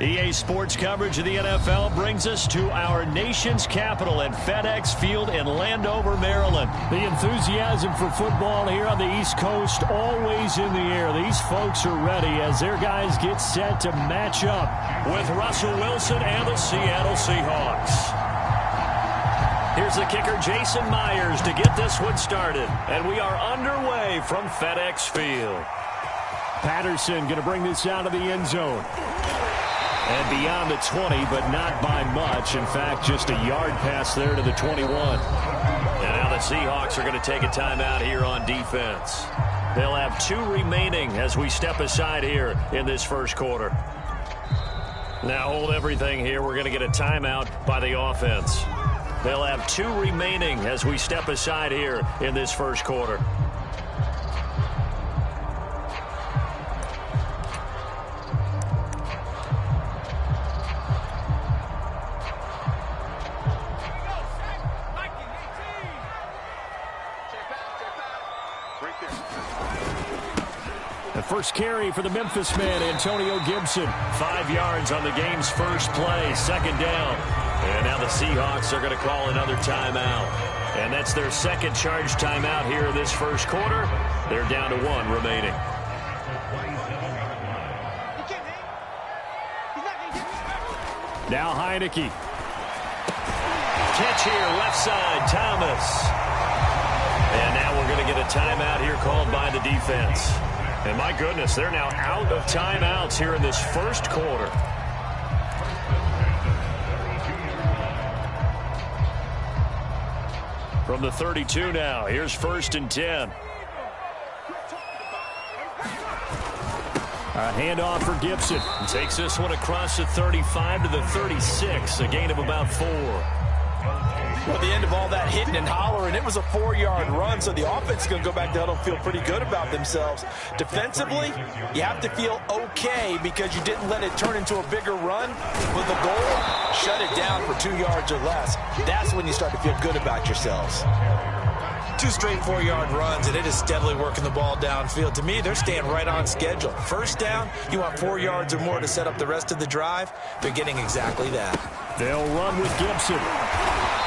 EA Sports coverage of the NFL brings us to our nation's capital at FedEx Field in Landover, Maryland. The enthusiasm for football here on the East Coast always in the air. These folks are ready as their guys get set to match up with Russell Wilson and the Seattle Seahawks. Here's the kicker, Jason Myers, to get this one started. And we are underway from FedEx Field. Patterson going to bring this out of the end zone. And beyond the 20, but not by much. In fact, just a yard pass there to the 21. And now the Seahawks are going to take a timeout here on defense. They'll have 2 remaining as we step aside here in this first quarter. Now hold everything here. We're going to get a timeout by the offense. They'll have 2 remaining as we step aside here in this first quarter. The first carry for the Memphis man, Antonio Gibson. 5 yards on the game's first play, second down. And now the Seahawks are going to call another timeout. And that's their second charge timeout here in this first quarter. They're down to 1 remaining. Now Heineke. Catch here, left side, Thomas. And now we're going to get a timeout here called by the defense. And my goodness, they're now out of timeouts here in this first quarter. From the 32 now, here's 1st and 10. A handoff for Gibson. Takes this one across the 35 to the 36, a gain of about 4. Well, at the end of all that hitting and hollering, it was a 4-yard run, so the offense is going to go back down and feel pretty good about themselves. Defensively, you have to feel okay because you didn't let it turn into a bigger run. With the goal, shut it down for 2 yards or less. That's when you start to feel good about yourselves. 2 straight 4-yard runs, and it is steadily working the ball downfield. To me, they're staying right on schedule. First down, you want 4 yards or more to set up the rest of the drive. They're getting exactly that. They'll run with Gibson.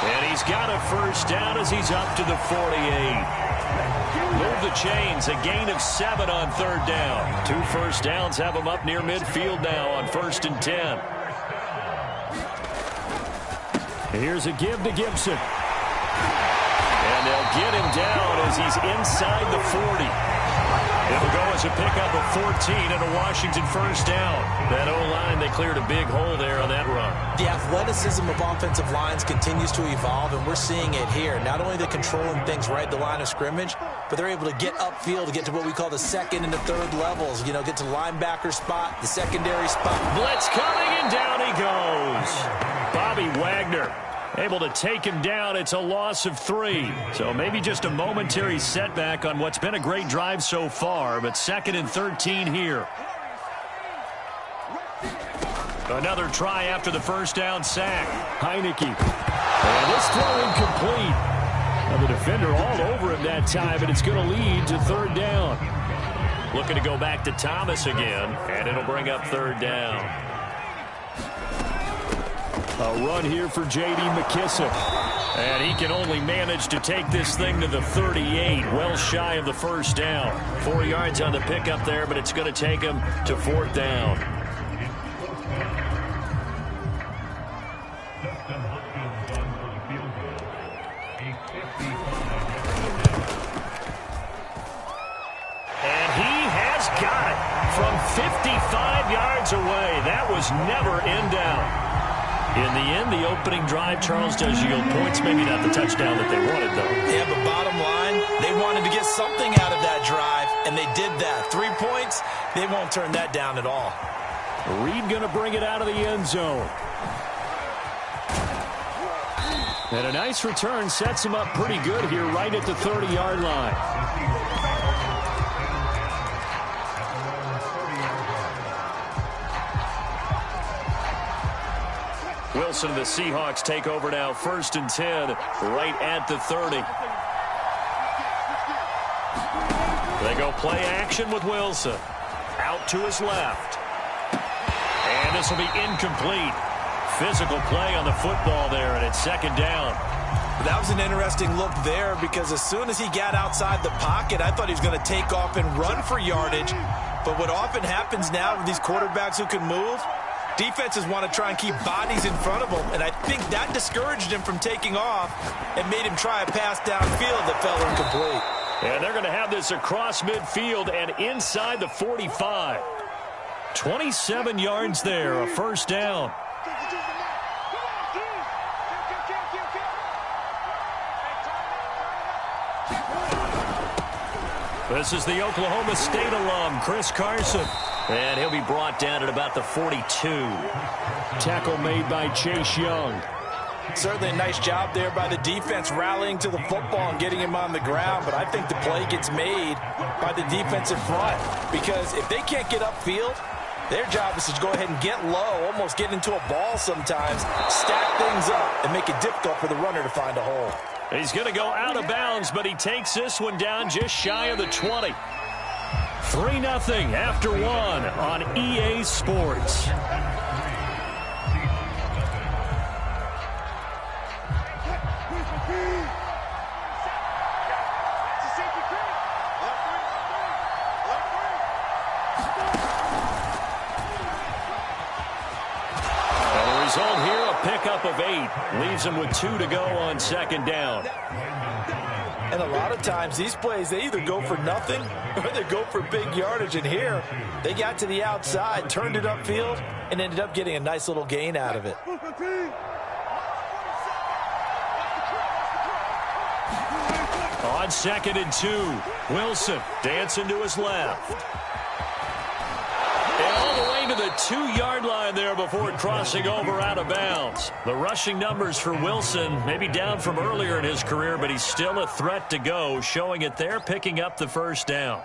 And he's got a first down as he's up to the 48. Move the chains, a gain of 7 on 3rd down. 2 first downs have him up near midfield now on 1st and 10. Here's a give to Gibson. And they'll get him down as he's inside the 40. It'll go as a pickup of 14 and a Washington first down. That O-line, they cleared a big hole there on that run. The athleticism of offensive lines continues to evolve, and we're seeing it here. Not only they're controlling things right at the line of scrimmage, but they're able to get upfield to get to what we call the 2nd and the 3rd levels. You know, get to the linebacker spot, the secondary spot. Blitz coming, and down he goes. Bobby Wagner able to take him down. It's a loss of 3. So maybe just a momentary setback on what's been a great drive so far, but 2nd and 13 here. Another try after the first down sack. Heineke. And this throw incomplete. Now the defender all over him that time, and it's going to lead to 3rd down. Looking to go back to Thomas again, and it'll bring up 3rd down. A run here for J.D. McKissick. And he can only manage to take this thing to the 38, well shy of the first down. 4 yards on the pickup there, but it's going to take him to 4th down. And he has got it from 55 yards away. That was never in doubt. In the end, the opening drive, Charles, does yield points. Maybe not the touchdown that they wanted, though. Yeah, but bottom line, they wanted to get something out of that drive, and they did that. 3 points, they won't turn that down at all. Reed going to bring it out of the end zone. And a nice return sets him up pretty good here right at the 30-yard line. Wilson and the Seahawks take over now, 1st and 10, right at the 30. They go play action with Wilson. Out to his left. And this will be incomplete. Physical play on the football there, and it's second down. That was an interesting look there because as soon as he got outside the pocket, I thought he was going to take off and run for yardage. But what often happens now with these quarterbacks who can move, defenses want to try and keep bodies in front of them, and I think that discouraged him from taking off and made him try a pass downfield that fell incomplete. And they're going to have this across midfield and inside the 45. 27 yards there, a first down. This is the Oklahoma State alum, Chris Carson. And he'll be brought down at about the 42. Tackle made by Chase Young. Certainly a nice job there by the defense rallying to the football and getting him on the ground. But I think the play gets made by the defensive front because if they can't get upfield, their job is to go ahead and get low, almost get into a ball sometimes, stack things up, and make it difficult for the runner to find a hole. He's going to go out of bounds, but he takes this one down just shy of the 20. 3-0 after one on EA Sports. Result here, a pickup of 8. Leaves him with 2 to go on second down. And a lot of times these plays, they either go for nothing or they go for big yardage. And here, they got to the outside, turned it upfield, and ended up getting a nice little gain out of it. On 2nd and 2, Wilson dancing to his left. And all the way to the 2-yard line there before crossing over out of bounds. The rushing numbers for Wilson maybe down from earlier in his career, but he's still a threat to go, showing it there, picking up the first down.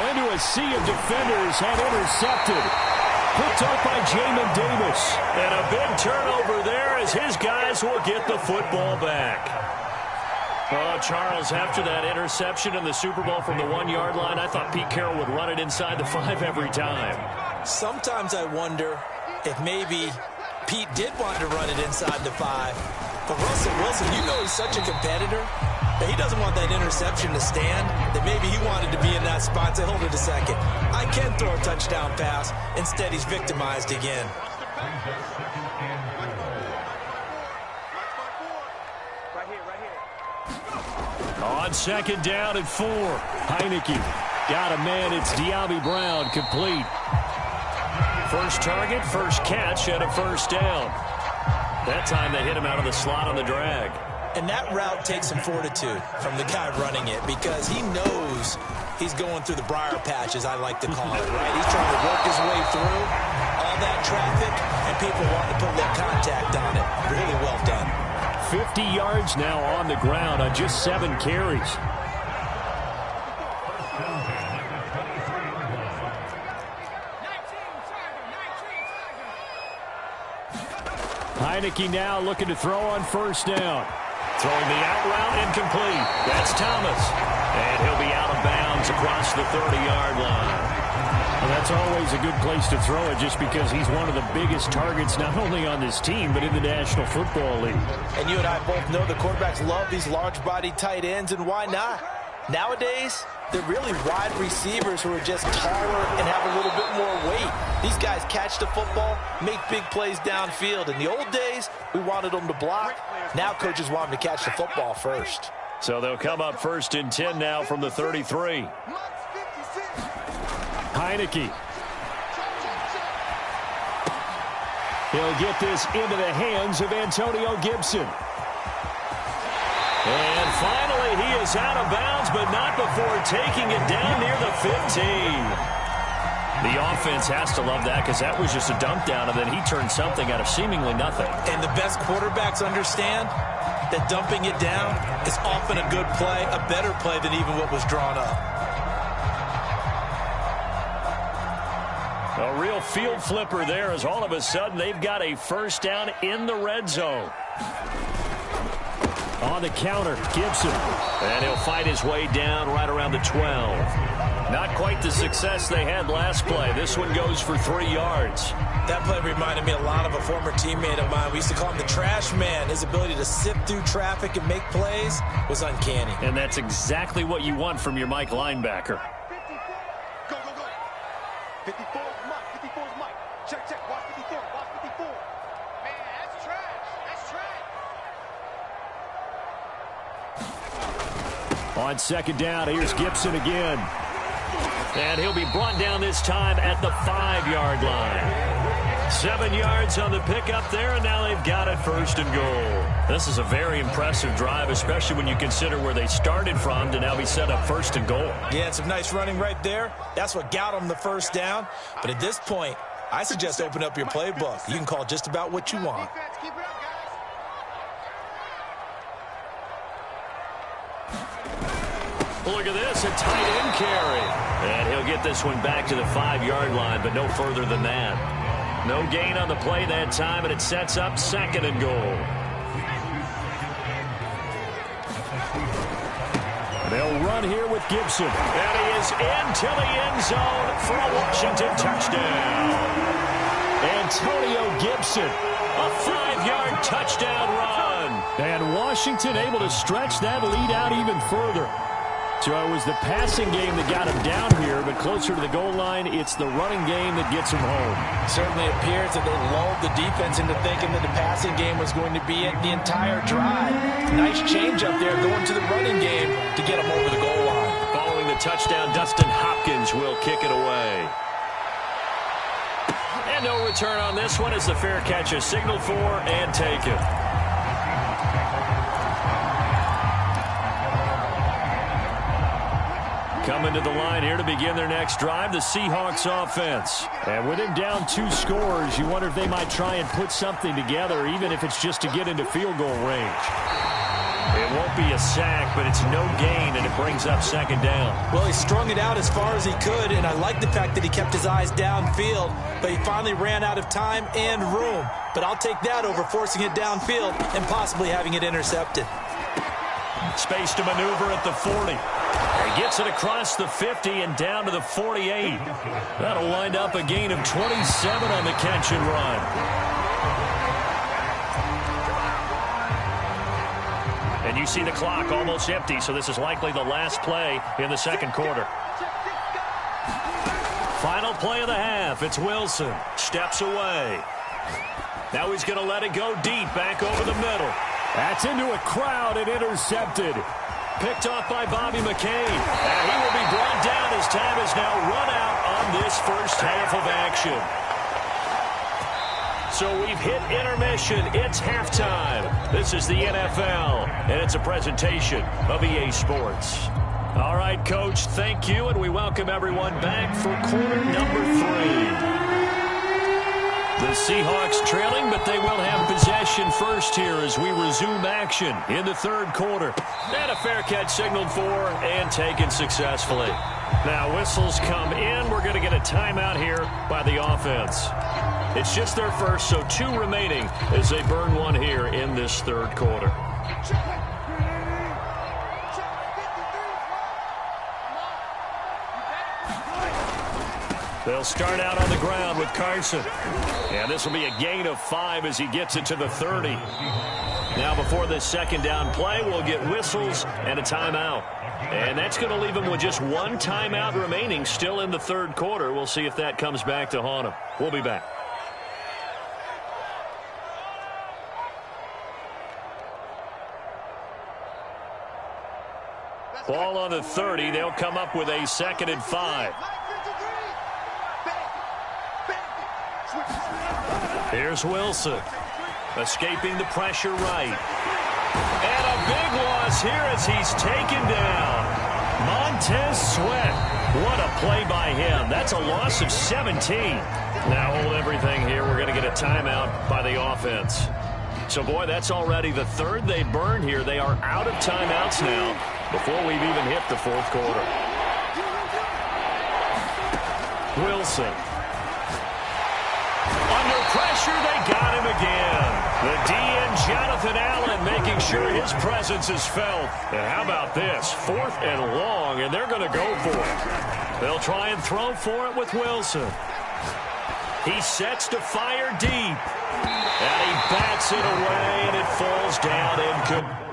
Into a sea of defenders and intercepted. Picked up by Jamin Davis. And a big turnover there as his guys will get the football back. Oh, Charles, after that interception in the Super Bowl from the 1-yard line, I thought Pete Carroll would run it inside the 5 every time. Sometimes I wonder if maybe Pete did want to run it inside the 5. But Russell Wilson, you know he's such a competitor that he doesn't want that interception to stand, that maybe he wanted to be in that spot. Say, hold it a second. I can throw a touchdown pass. Instead, he's victimized again. On 2nd down and 4, Heineke got a man. It's Diaby Brown, complete. First target, first catch, and a first down. That time they hit him out of the slot on the drag. And that route takes some fortitude from the guy running it because he knows he's going through the briar patch, as I like to call it, right? He's trying to work his way through all that traffic, and people want to put a little contact on it. Really well done. 50 yards now on the ground on just 7 carries. Heineke now looking to throw on first down. Throwing the out route, incomplete. That's Thomas. And he'll be out of bounds across the 30-yard line. Well, that's always a good place to throw it just because he's one of the biggest targets not only on this team but in the National Football League. And you and I both know the quarterbacks love these large-body tight ends, and why not? Nowadays, they're really wide receivers who are just taller and have a little bit more weight. These guys catch the football, make big plays downfield. In the old days, we wanted them to block. Now coaches want them to catch the football first. So they'll come up 1st and 10 now from the 33. Heineke. He'll get this into the hands of Antonio Gibson. And finally, he is out of bounds, but not before taking it down near the 15. The offense has to love that because that was just a dump down, and then he turned something out of seemingly nothing. And the best quarterbacks understand that dumping it down is often a good play, a better play than even what was drawn up. A real field flipper there as all of a sudden they've got a first down in the red zone. On the counter, Gibson. And he'll fight his way down right around the 12. Not quite the success they had last play. This one goes for 3 yards. That play reminded me a lot of a former teammate of mine. We used to call him the trash man. His ability to sift through traffic and make plays was uncanny. And that's exactly what you want from your Mike linebacker. 54. Go, go, go. 54 is Mike. 54 is Mike. Check, check. Watch 54. Watch 54. Man, that's trash. That's trash. On second down, here's Gibson again. And he'll be brought down this time at the 5-yard line. 7 yards on the pickup there, and now they've got it first and goal. This is a very impressive drive, especially when you consider where they started from to now be set up first and goal. Yeah, some nice running right there. That's what got them the first down. But at this point, I suggest open up your playbook. You can call just about what you want. Keep it up, guys. Look at this, a tight end carry. And he'll get this one back to the 5-yard line, but no further than that. No gain on the play that time, and it sets up second and goal. They'll run here with Gibson. And he is into the end zone for a Washington touchdown. Antonio Gibson. A 5-yard touchdown run. And Washington able to stretch that lead out even further. So it was the passing game that got him down here, but closer to the goal line, it's the running game that gets him home. Certainly appears that they lulled the defense into thinking that the passing game was going to be it the entire drive. Nice change up there going to the running game to get him over the goal line. Following the touchdown, Dustin Hopkins will kick it away. And no return on this one as the fair catch is signaled for and taken. Coming to the line here to begin their next drive, the Seahawks offense. And with him down 2 scores, you wonder if they might try and put something together, even if it's just to get into field goal range. It won't be a sack, but it's no gain, and it brings up second down. Well, he strung it out as far as he could, and I like the fact that he kept his eyes downfield, but he finally ran out of time and room. But I'll take that over forcing it downfield and possibly having it intercepted. Space to maneuver at the 40. He gets it across the 50 and down to the 48. That'll wind up a gain of 27 on the catch and run. And you see the clock almost empty, so this is likely the last play in the second quarter. Final play of the half. It's Wilson. Steps away. Now he's going to let it go deep, back over the middle. That's into a crowd and intercepted. Picked off by Bobby McCain. And he will be brought down as time is now run out on this first half of action. So we've hit intermission. It's halftime. This is the NFL, and it's a presentation of EA Sports. All right, Coach, thank you, and we welcome everyone back for quarter number 3. The Seahawks trailing, but they will have possession first here as we resume action in the third quarter. And a fair catch signaled for and taken successfully. Now whistles come in. We're going to get a timeout here by the offense. It's just their first, so 2 remaining as they burn one here in this third quarter. They'll start out on the ground with Carson. And this will be a gain of 5 as he gets it to the 30. Now before this second down play, we'll get whistles and a timeout. And that's going to leave him with just 1 timeout remaining still in the third quarter. We'll see if that comes back to haunt him. We'll be back. Ball on the 30. They'll come up with a 2nd and 5. Here's Wilson, escaping the pressure right. And a big loss here as he's taken down. Montez Sweat. What a play by him. That's a loss of 17. Now hold everything here. We're going to get a timeout by the offense. So, boy, that's already the 3rd they burned here. They are out of timeouts now before we've even hit the 4th quarter. Wilson. Under pressure, they got him again. The DN, Jonathan Allen, making sure his presence is felt. And how about this? 4th and long, and they're going to go for it. They'll try and throw for it with Wilson. He sets to fire deep. And he bats it away, and it falls down incomplete.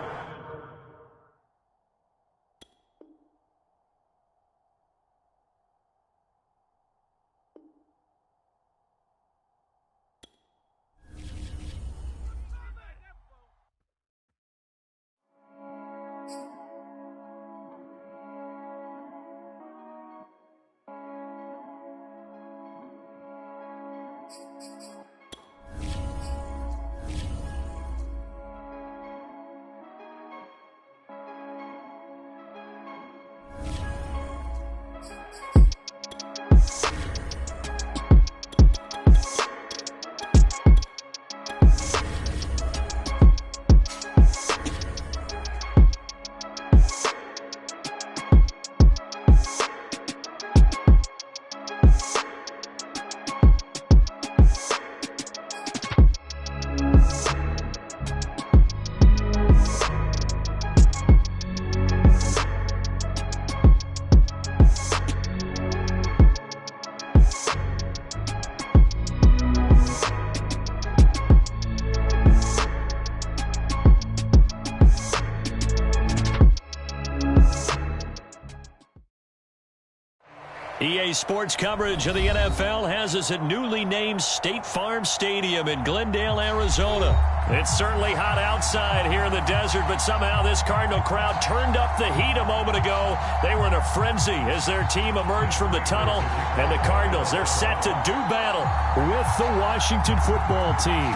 EA Sports coverage of the NFL has us at newly named State Farm Stadium in Glendale, Arizona. It's certainly hot outside here in the desert, but somehow this Cardinal crowd turned up the heat a moment ago. They were in a frenzy as their team emerged from the tunnel, and the Cardinals, they're set to do battle with the Washington football team.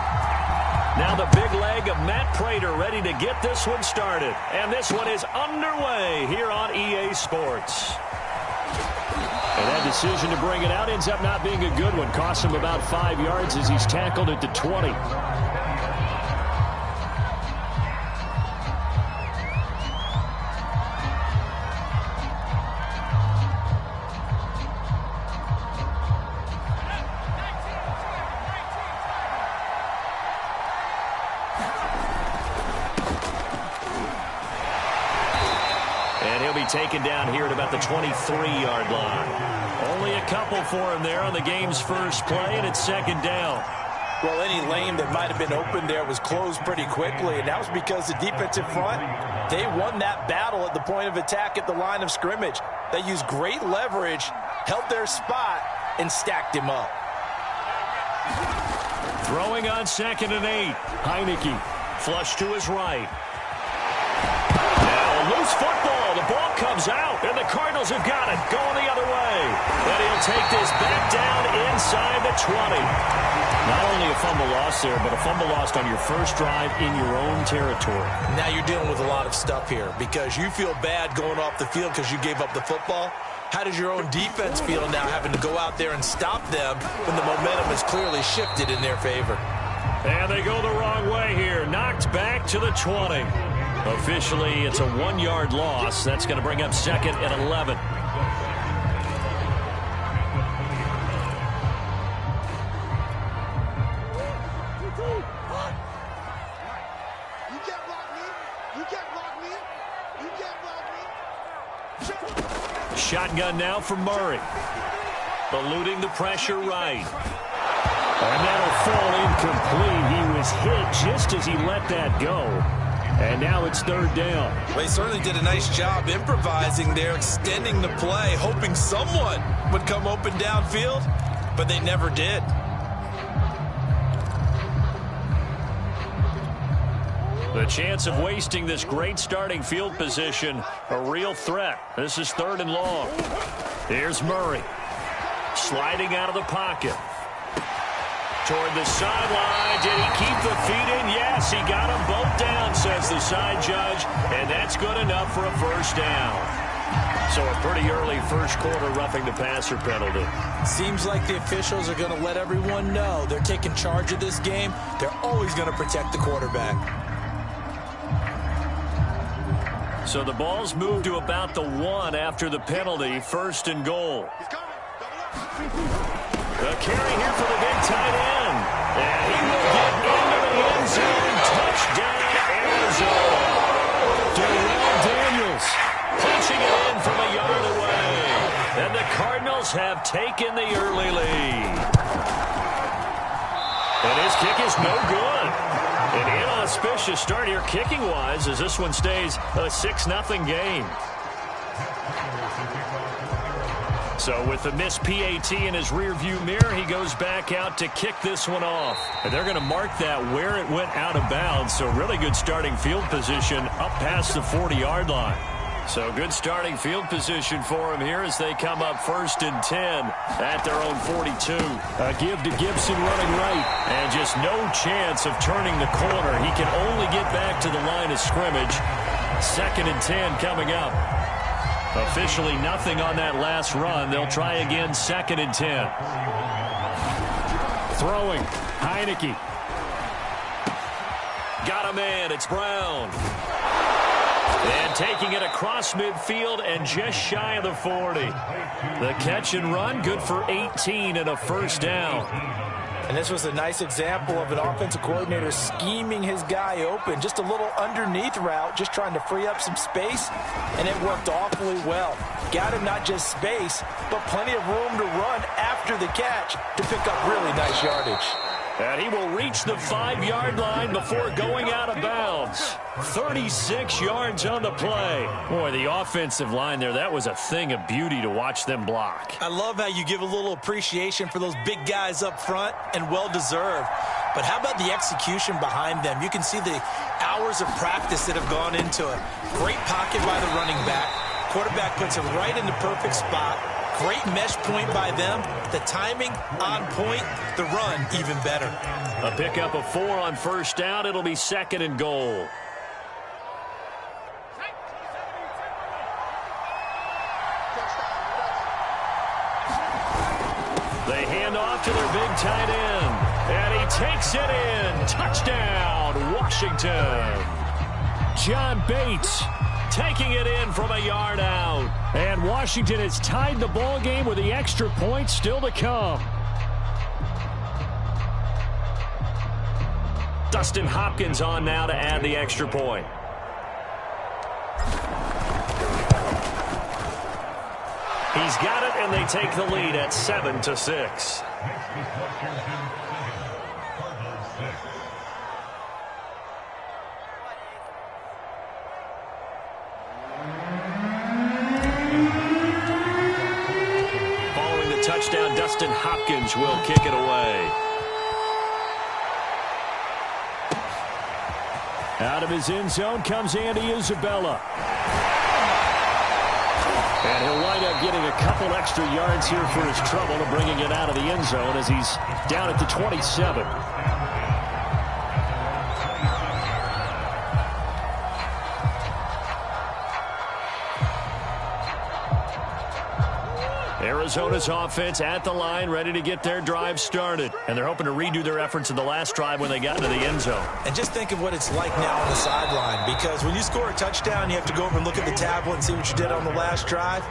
Now the big leg of Matt Prater ready to get this one started, and this one is underway here on EA Sports. And that decision to bring it out ends up not being a good one. Costs him about 5 yards as he's tackled at the 20. And he'll be taken down here at about the 23-yard line. Only a couple for him there on the game's first play, and it's second down. Well, any lane that might have been open there was closed pretty quickly, and that was because the defensive front, they won that battle at the point of attack at the line of scrimmage. They used great leverage, held their spot, and stacked him up. Throwing on 2nd and 8. Heineke, flush to his right. Now a loose football. The ball comes out, and the Cardinals have got it. Going the other way. But he'll take this back down inside the 20. Not only a fumble loss there, but a fumble lost on your first drive in your own territory. Now you're dealing with a lot of stuff here because you feel bad going off the field because you gave up the football. How does your own defense feel now having to go out there and stop them when the momentum is clearly shifted in their favor? And they go the wrong way here. Knocked back to the 20. Officially, it's a 1-yard loss. That's going to bring up 2nd and 11. Shotgun now for Murray. Eluding the pressure right. And that'll fall incomplete. He was hit just as he let that go. And now it's 3rd down. Well, he certainly did a nice job improvising there, extending the play, hoping someone would come open downfield, but they never did. The chance of wasting this great starting field position, a real threat. This is 3rd and long. Here's Murray. Sliding out of the pocket. Toward the sideline. Did he keep the feet in? Yes, he got them both down, says the side judge. And that's good enough for a first down. So a pretty early first quarter roughing the passer penalty. Seems like the officials are going to let everyone know they're taking charge of this game. They're always going to protect the quarterback. So the ball's moved to about the 1 after the penalty. 1st and goal. A carry here for the big tight end. And he will get into the end end zone. Touchdown, Arizona. Darrell Daniels punching it in from a yard away. And the Cardinals have taken the early lead. And his kick is no good. An inauspicious start here kicking-wise as this one stays a 6-0 game. So with the missed PAT in his rearview mirror, he goes back out to kick this one off. And they're going to mark that where it went out of bounds. So really good starting field position up past the 40-yard line. So good starting field position for him here as they come up 1st and 10 at their own 42. A give to Gibson running right. And just no chance of turning the corner. He can only get back to the line of scrimmage. 2nd and 10 coming up. Officially nothing on that last run. They'll try again 2nd and 10. Throwing. Heineke. Got a man. It's Brown. And taking it across midfield and just shy of the 40. The catch and run, good for 18 and a first down. And this was a nice example of an offensive coordinator scheming his guy open. Just a little underneath route, just trying to free up some space, and it worked awfully well. Got him not just space, but plenty of room to run after the catch to pick up really nice yardage. And he will reach the 5-yard line before going out of bounds. 36 yards on the play. Boy, the offensive line there, that was a thing of beauty to watch them block. I love how you give a little appreciation for those big guys up front, and well-deserved. But how about the execution behind them? You can see the hours of practice that have gone into it. Great pocket by the running back. Quarterback puts it right in the perfect spot. Great mesh point by them. The timing on point. The run even better. A pickup of 4 on first down. It'll be 2nd and goal. They hand off to their big tight end. And he takes it in. Touchdown, Washington. John Bates taking it in from a yard out. And Washington has tied the ball game with the extra point still to come. Dustin Hopkins on now to add the extra point. He's got it, and they take the lead at 7-6. Following the touchdown, Dustin Hopkins will kick it away. Out of his end zone comes Andy Isabella. And he'll wind up getting a couple extra yards here for his trouble to bringing it out of the end zone as he's down at the 27. Arizona's offense at the line, ready to get their drive started. And they're hoping to redo their efforts in the last drive when they got into the end zone. And just think of what it's like now on the sideline, because when you score a touchdown, you have to go over and look at the tablet and see what you did on the last drive.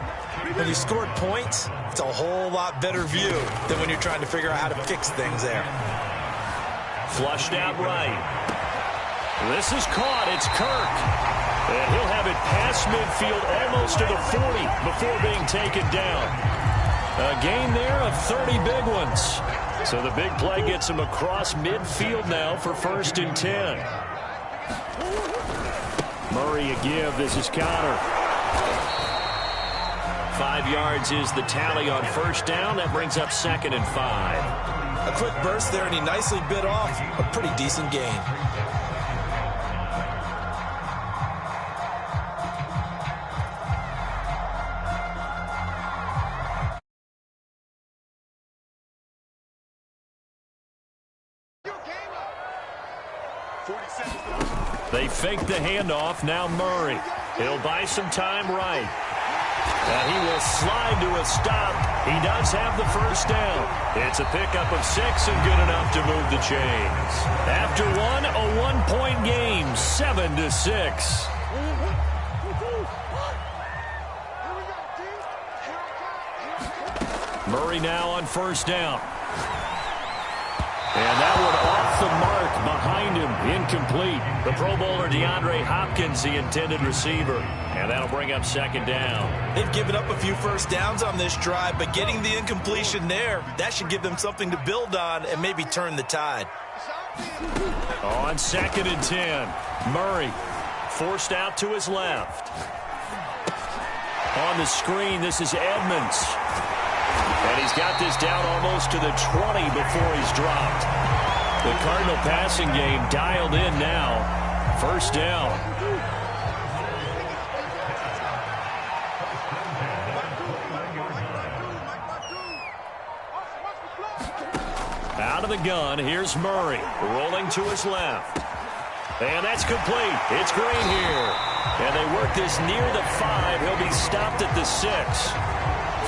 When you scored points, it's a whole lot better view than when you're trying to figure out how to fix things there. Flushed out right. This is caught. It's Kirk. And he'll have it past midfield almost to the 40 before being taken down. A gain there of 30 big ones. So the big play gets him across midfield now for 1st and 10. Murray a give. This is Connor. 5 yards is the tally on first down. That brings up 2nd and 5. A quick burst there, and he nicely bit off a pretty decent gain. They fake the handoff. Now Murray. He'll buy some time right. And he will slide to a stop. He does have the first down. It's a pickup of 6 and good enough to move the chains. After one, a one-point game, 7-6. Murray now on first down. And that one off the mark behind him, incomplete. The Pro Bowler DeAndre Hopkins, the intended receiver. And that'll bring up second down. They've given up a few first downs on this drive, but getting the incompletion there, that should give them something to build on and maybe turn the tide. On 2nd and 10, Murray Forced out to his left. on the screen. This is Edmonds. And he's got this down almost to the 20 before he's dropped. The Cardinal passing game dialed in now. First down. Out of the gun, here's Murray. Rolling to his left. And that's complete. It's Green here. And they work this near the 5. He'll be stopped at the 6.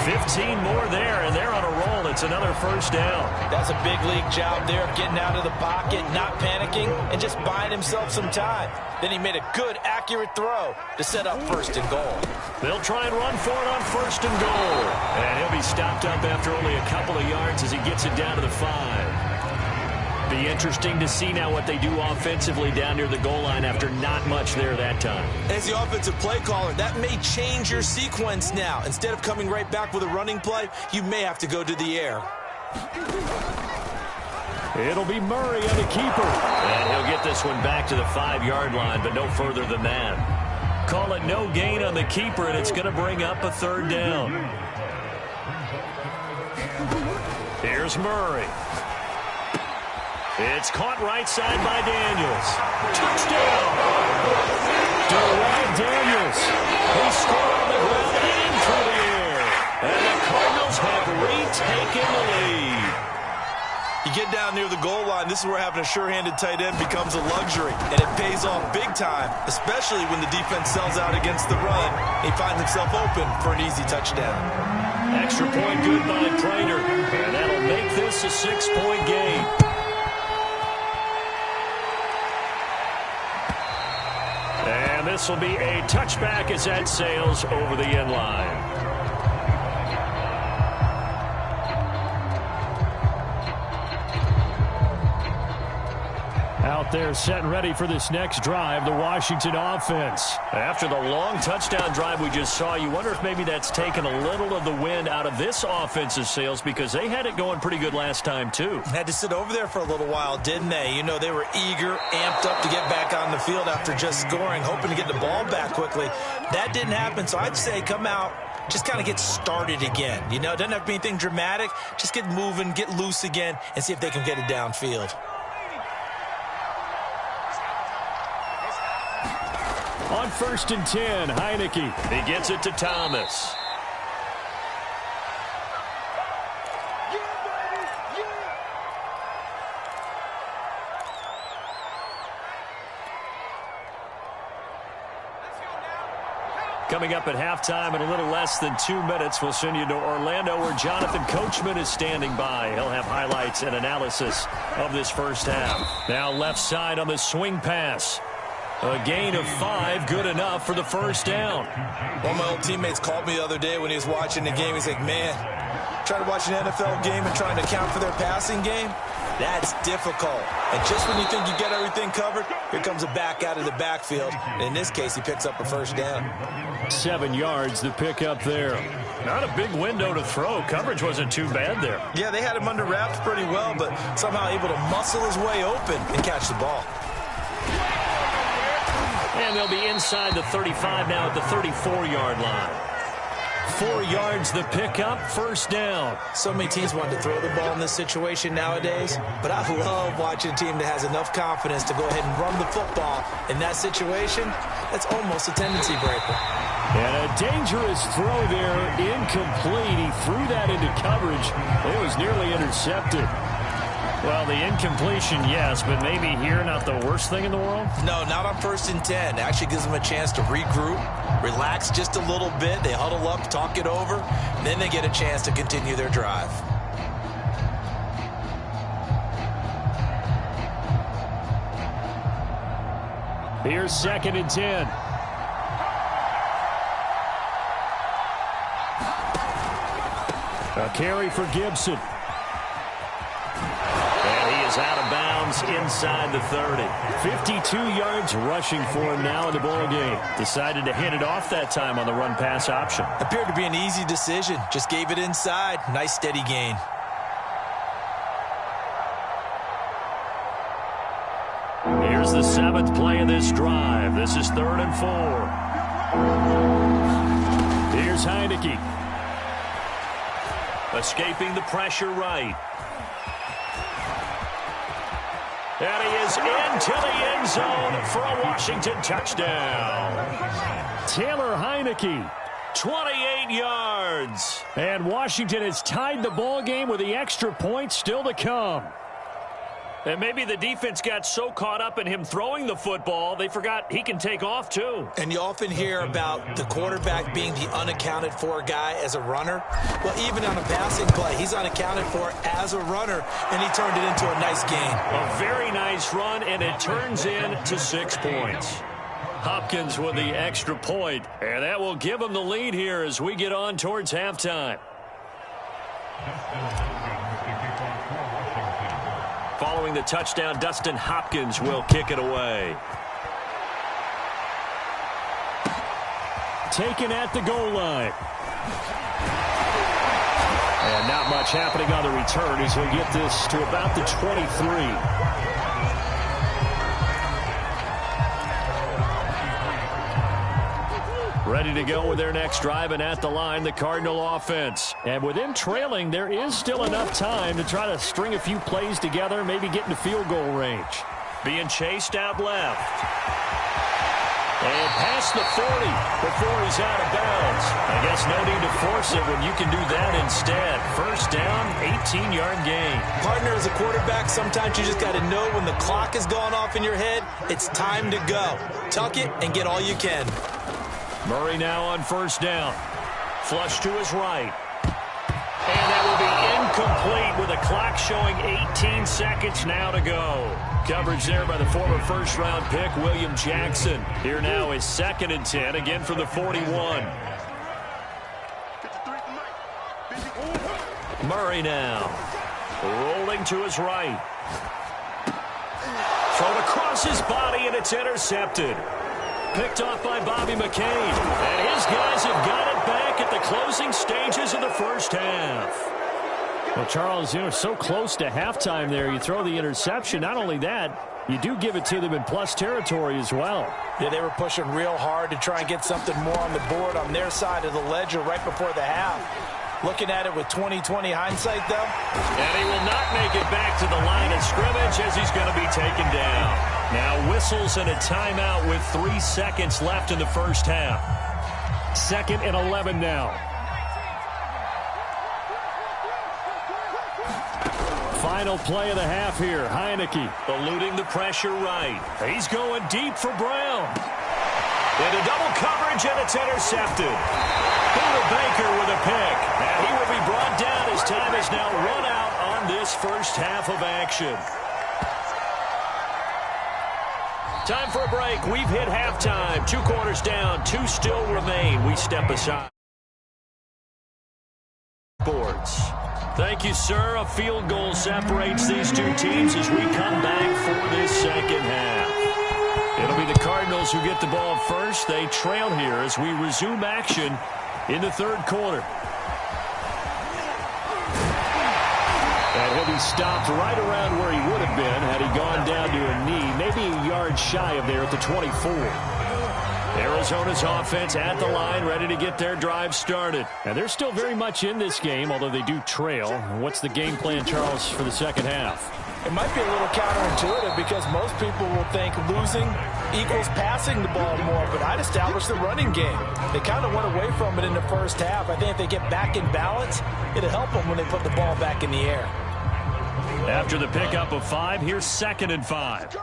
15 more there, and they're on a roll. It's another first down. That's a big league job there of getting out of the pocket, not panicking, and just buying himself some time. Then he made a good, accurate throw to set up 1st and goal. They'll try and run for it on 1st and goal. And he'll be stopped up after only a couple of yards as he gets it down to the 5. Be interesting to see now what they do offensively down near the goal line after not much there that time. As the offensive play caller, that may change your sequence now. Instead of coming right back with a running play, you may have to go to the air. It'll be Murray on the keeper. And he'll get this one back to the 5-yard line, but no further than that. Call it no gain on the keeper, and it's going to bring up a 3rd down. Here's Murray. It's caught right side by Daniels. Touchdown! Derwin Daniels. He scored on the ground and through the air. And the Cardinals have retaken the lead. You get down near the goal line, this is where having a sure-handed tight end becomes a luxury. And it pays off big time, especially when the defense sells out against the run. He finds himself open for an easy touchdown. Extra point good by Prater. And that'll make this a 6-point game. And this will be a touchback as that sails over the end line. Out there set and ready for this next drive, the Washington offense. After the long touchdown drive we just saw, you wonder if maybe that's taken a little of the wind out of this offensive sails because they had it going pretty good last time too. Had to sit over there for a little while, didn't they? You know, they were eager, amped up to get back on the field after just scoring, hoping to get the ball back quickly. That didn't happen, so I'd say come out, just kind of get started again. You know, it doesn't have to be anything dramatic. Just get moving, get loose again, and see if they can get it downfield. On 1st and 10, Heineke. He gets it to Thomas. Coming up at halftime in a little less than 2 minutes, we'll send you to Orlando where Jonathan Coachman is standing by. He'll have highlights and analysis of this first half. Now left side on the swing pass. A gain of 5, good enough for the first down. One of my old teammates called me the other day when he was watching the game. He's like, man, trying to watch an NFL game and trying to account for their passing game, that's difficult. And just when you think you get everything covered, here comes a back out of the backfield. And in this case, he picks up a first down. 7 yards to pick up there. Not a big window to throw. Coverage wasn't too bad there. Yeah, they had him under wraps pretty well, but somehow able to muscle his way open and catch the ball. And they'll be inside the 35 now at the 34-yard line. 4 yards the pickup, first down. So many teams want to throw the ball in this situation nowadays, but I love watching a team that has enough confidence to go ahead and run the football. In that situation, that's almost a tendency breaker. And a dangerous throw there, incomplete. He threw that into coverage. It was nearly intercepted. Well, the incompletion, yes, but maybe here not the worst thing in the world? No, not on 1st and 10. It actually gives them a chance to regroup, relax just a little bit. They huddle up, talk it over, and then they get a chance to continue their drive. Here's 2nd and 10. A carry for Gibson. And he is out of bounds inside the 30. 52 yards rushing for him now in the ball game. Decided to hand it off that time on the run-pass option. Appeared to be an easy decision. Just gave it inside. Nice steady gain. Here's the 7th play of this drive. This is 3rd and 4. Here's Heineke. Escaping the pressure right. And he is into the end zone for a Washington touchdown. Taylor Heineke. 28 yards. And Washington has tied the ball game with the extra point still to come. And maybe the defense got so caught up in him throwing the football, they forgot he can take off too. And you often hear about the quarterback being the unaccounted for guy as a runner. Well, even on a passing play, he's unaccounted for as a runner, and he turned it into a nice gain. A very nice run, and it turns into 6 points. Hopkins with the extra point, and that will give him the lead here as we get on towards halftime. Following the touchdown, Dustin Hopkins will kick it away. Taken at the goal line. And not much happening on the return as we get this to about the 23. Ready to go with their next drive, and at the line, the Cardinal offense. And with them trailing, there is still enough time to try to string a few plays together, maybe get into field goal range. Being chased out left. And past the 40 before he's out of bounds. I guess no need to force it when you can do that instead. First down, 18-yard gain. Partner, as a quarterback, sometimes you just got to know when the clock has gone off in your head, it's time to go. Tuck it and get all you can. Murray now on first down. Flush to his right. And that will be incomplete with the clock showing 18 seconds now to go. Coverage there by the former first-round pick, William Jackson. Here now is 2nd and 10, again from the 41. Murray now. Rolling to his right. Thrown across his body, and it's intercepted. Picked off by Bobby McCain. And his guys have got it back at the closing stages of the first half. Well, Charles, so close to halftime there. You throw the interception. Not only that, you do give it to them in plus territory as well. Yeah, they were pushing real hard to try and get something more on the board on their side of the ledger right before the half. Looking at it with 20/20 hindsight, though. And he will not make it back to the line of scrimmage as he's going to be taken down. Now whistles and a timeout with 3 seconds left in the first half. 2nd and 11 now. Final play of the half here. Heineke eluding the pressure right. He's going deep for Brown. Into double coverage, and it's intercepted. Buda Baker with a pick. And he will be brought down as time is now run out on this first half of action. Time for a break. We've hit halftime. 2 quarters down. 2 still remain. We step aside. Boards. Thank you, sir. A field goal separates these two teams as we come back for this second half. It'll be the Cardinals who get the ball first. They trail here as we resume action in the 3rd quarter. And he'll be stopped right around where he would have been had he gone down to a knee, maybe a yard shy of there at the 24. Arizona's offense at the line, ready to get their drive started. And they're still very much in this game, although they do trail. What's the game plan, Charles, for the second half? It might be a little counterintuitive because most people will think losing equals passing the ball more, but I'd establish the running game. They kind of went away from it in the first half. I think if they get back in balance, it'll help them when they put the ball back in the air. After the pickup of 5, here's 2nd and 5.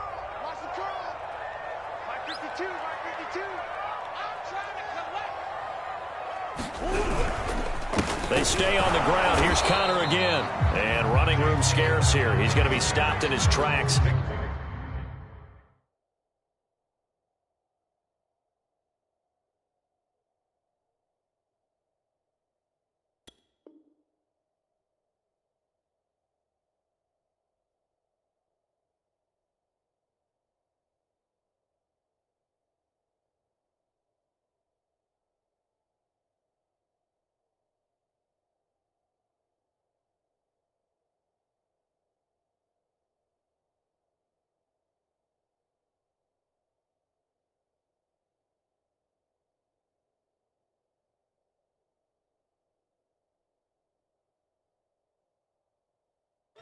They stay on the ground. Here's Connor again. And running room scarce here. He's going to be stopped in his tracks.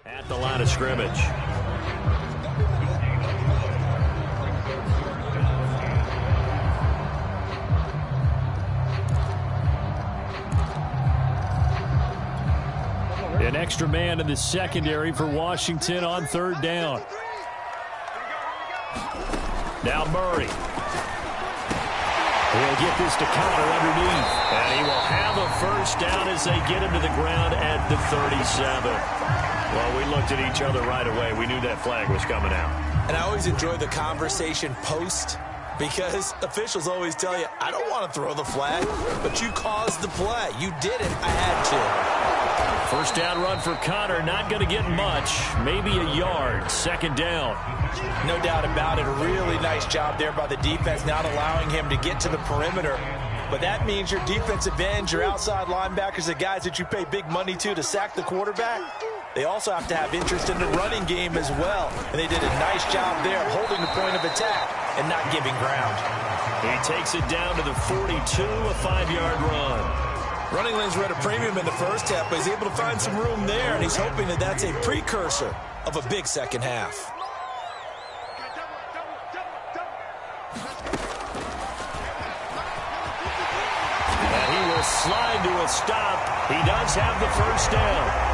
At the line of scrimmage. An extra man in the secondary for Washington on third down. Now Murray. He'll get this to Connor underneath. And he will have a first down as they get him to the ground at the 37. Well, we looked at each other right away. We knew that flag was coming out. And I always enjoy the conversation post, because officials always tell you, I don't want to throw the flag, but you caused the play. You did it. I had to. First down run for Connor. Not going to get much. Maybe a yard. Second down. No doubt about it. A really nice job there by the defense, not allowing him to get to the perimeter. But that means your defensive ends, your outside linebackers, the guys that you pay big money to sack the quarterback, they also have to have interest in the running game as well. And they did a nice job there of holding the point of attack and not giving ground. He takes it down to the 42, a 5-yard run. Running lanes were at a premium in the first half, but he's able to find some room there, and he's hoping that that's a precursor of a big second half. And he will slide to a stop. He does have the first down.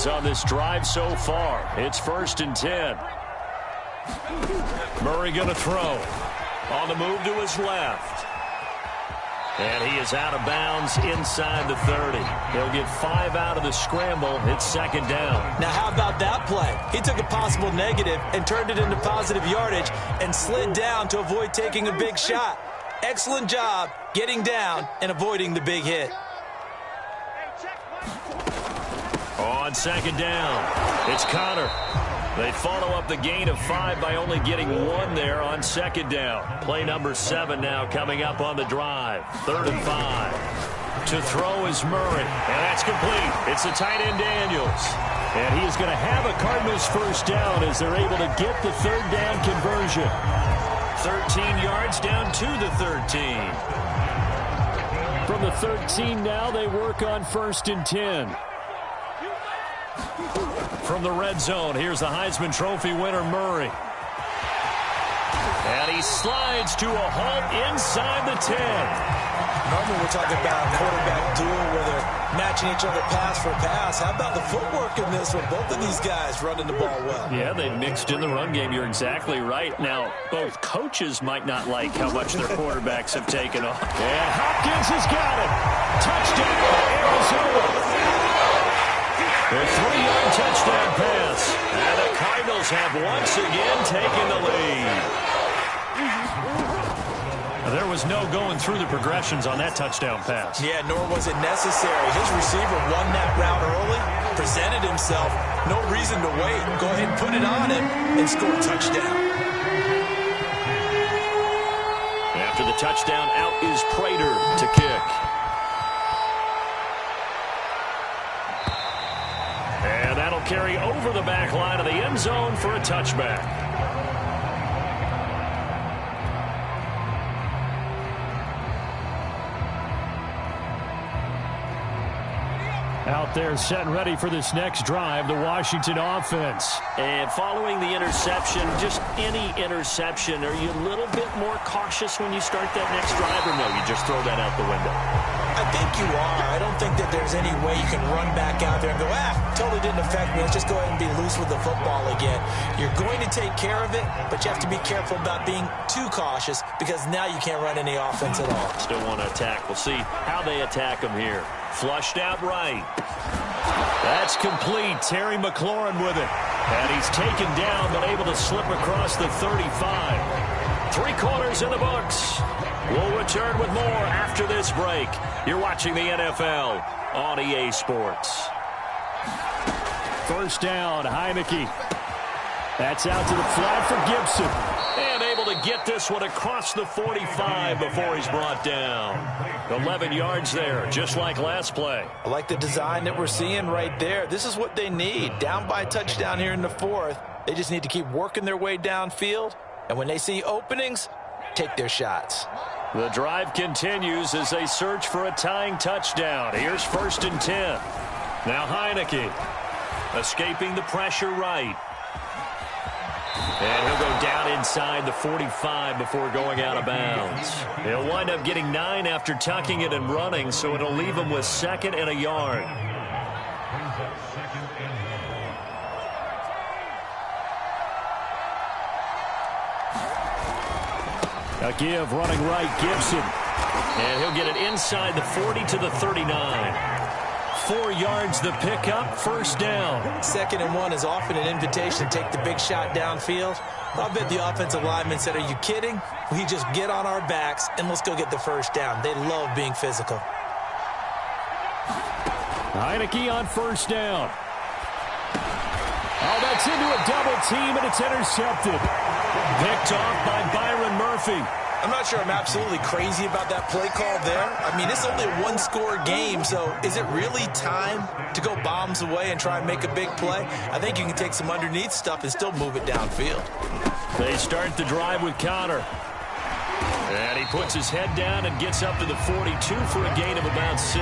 On this drive so far. It's 1st and 10. Murray going to throw. On the move to his left. And he is out of bounds inside the 30. He'll get 5 out of the scramble. It's second down. Now how about that play? He took a possible negative and turned it into positive yardage and slid down to avoid taking a big shot. Excellent job getting down and avoiding the big hit. On second down, it's Connor. They follow up the gain of 5 by only getting 1 there on second down. Play number 7 now coming up on the drive. 3rd and 5. To throw is Murray, and that's complete. It's the tight end Daniels. And he is going to have a Cardinals first down as they're able to get the third down conversion. 13 yards down to the 13. From the 13 now, they work on 1st and 10. From the red zone, here's the Heisman Trophy winner, Murray. And he slides to a halt inside the 10. Normally we're talking about a quarterback duel where they're matching each other pass for pass. How about the footwork in this with both of these guys running the ball well? Yeah, they mixed in the run game. You're exactly right. Now, both coaches might not like how much their quarterbacks have taken off. And Hopkins has got it. Touchdown, Arizona. A 3-yard touchdown pass. And the Cardinals have once again taken the lead. There was no going through the progressions on that touchdown pass. Yeah, nor was it necessary. His receiver won that route early, presented himself. No reason to wait. Go ahead and put it on him and score a touchdown. After the touchdown, out is Prater to kick. And that'll carry over the back line of the end zone for a touchback. Out there set and ready for this next drive, the Washington offense. And following the interception, just any interception, are you a little bit more cautious when you start that next drive, or no, you just throw that out the window? I think you are. I don't think that there's any way you can run back out there and go, totally didn't affect me. Let's just go ahead and be loose with the football again. You're going to take care of it, but you have to be careful about being too cautious because now you can't run any offense at all. Still want to attack. We'll see how they attack them here. Flushed out right. That's complete. Terry McLaurin with it. And he's taken down but able to slip across the 35. 3 quarters in the books. We'll return with more after this break. You're watching the NFL on EA Sports. First down, Heineke. That's out to the flat for Gibson. And able to get this one across the 45 before he's brought down. 11 yards there, just like last play. I like the design that we're seeing right there. This is what they need. Down by a touchdown here in the 4th. They just need to keep working their way downfield And when they see openings, take their shots. The drive continues as they search for a tying touchdown. Here's 1st and 10. Now Heineke escaping the pressure right. And he'll go down inside the 45 before going out of bounds. He'll wind up getting 9 after tucking it and running, so it'll leave him with 2nd and a yard. A give running right, Gibson. And he'll get it inside the 40 to the 39. 4 yards the pickup, 1st down. 2nd and 1 is often an invitation to take the big shot downfield. I bet the offensive lineman said, are you kidding? We just get on our backs and let's go get the 1st down. They love being physical. Heineke on 1st down. Oh, that's into a double team, and it's intercepted. Picked off by Byron Murphy. I'm not sure I'm absolutely crazy about that play call there. I mean, it's only a 1-score game, so is it really time to go bombs away and try and make a big play? I think you can take some underneath stuff and still move it downfield. They start the drive with Connor. And he puts his head down and gets up to the 42 for a gain of about 6.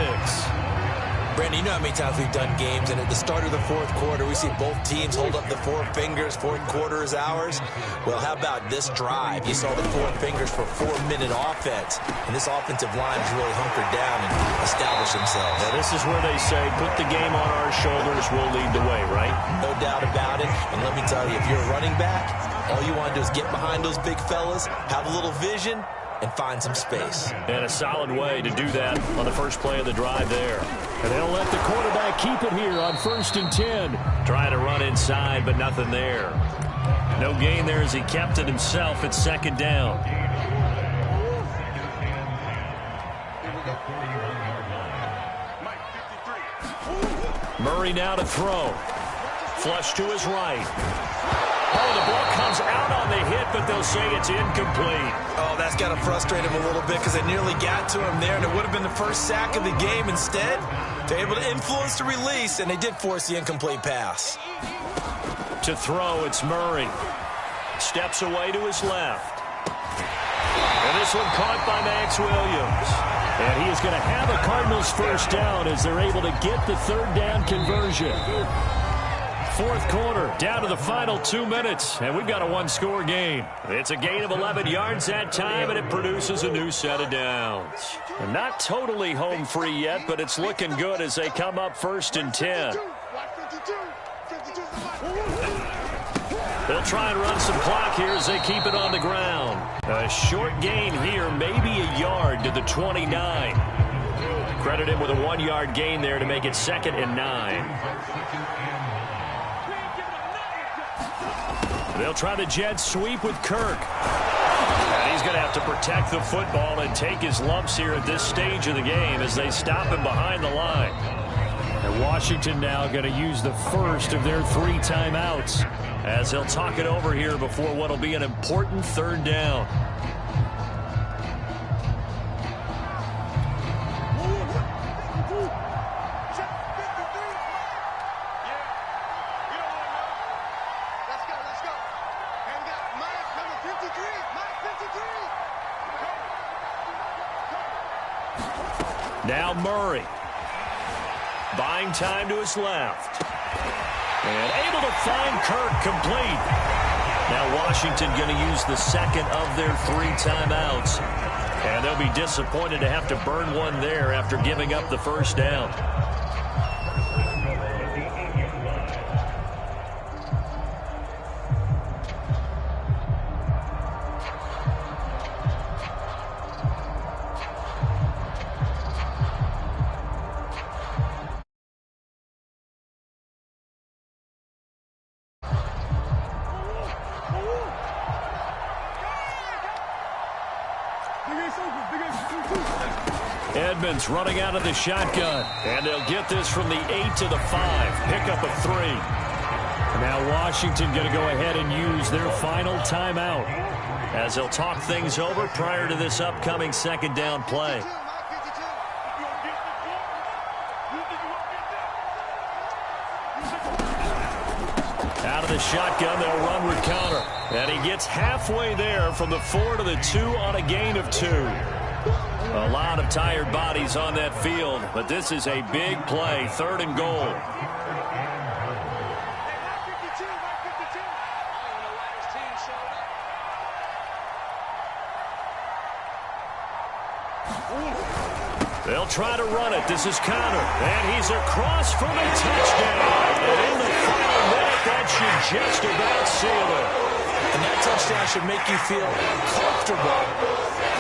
Brandon, you know how many times we've done games, and at the start of the 4th quarter, we see both teams hold up the 4 fingers, 4th quarter is ours. Well, how about this drive? You saw the 4 fingers for 4-minute offense, and this offensive line has really hunkered down and established themselves. Now, this is where they say, put the game on our shoulders, we'll lead the way, right? No doubt about it, and let me tell you, if you're a running back, all you want to do is get behind those big fellas, have a little vision, and find some space. And a solid way to do that on the first play of the drive there. And they'll let the quarterback keep it here on 1st and 10. Trying to run inside, but nothing there. No gain there as he kept it himself at 2nd down. Murray now to throw. Flush to his right. Oh, the ball comes out on the hit, but they'll say it's incomplete. Oh, that's got to frustrate him a little bit because they nearly got to him there, and it would have been the first sack of the game. Instead, they're able to influence the release, and they did force the incomplete pass. To throw, it's Murray. Steps away to his left. And this one caught by Max Williams. And he is going to have a Cardinals 1st down as they're able to get the 3rd down conversion. 4th quarter, down to the final 2 minutes, and we've got a 1-score game. It's a gain of 11 yards that time, and it produces a new set of downs. And not totally home free yet, but it's looking good as they come up 1st and 10. They'll try and run some clock here as they keep it on the ground. A short gain here, maybe a yard to the 29. Credit him with a 1-yard gain there to make it 2nd and 9. They'll try the jet sweep with Kirk. And he's going to have to protect the football and take his lumps here at this stage of the game as they stop him behind the line. And Washington now going to use the first of their 3 timeouts as they'll talk it over here before what will be an important 3rd down. Now Murray. Buying time to his left. And able to find Kirk complete. Now Washington going to use the 2nd of their 3 timeouts. And they'll be disappointed to have to burn one there after giving up the 1st down. Edmonds running out of the shotgun. And they'll get this from the 8 to the 5. Pick up a 3. Now Washington going to go ahead and use their final timeout as they'll talk things over prior to this upcoming 2nd down play. Out of the shotgun, they'll run with Connor. And he gets halfway there from the 4 to the 2 on a gain of 2. A lot of tired bodies on that field, but this is a big play, 3rd and goal. They'll try to run it. This is Connor, and he's across for the touchdown. And in the final minute, that should just about seal it. And that touchdown should make you feel comfortable.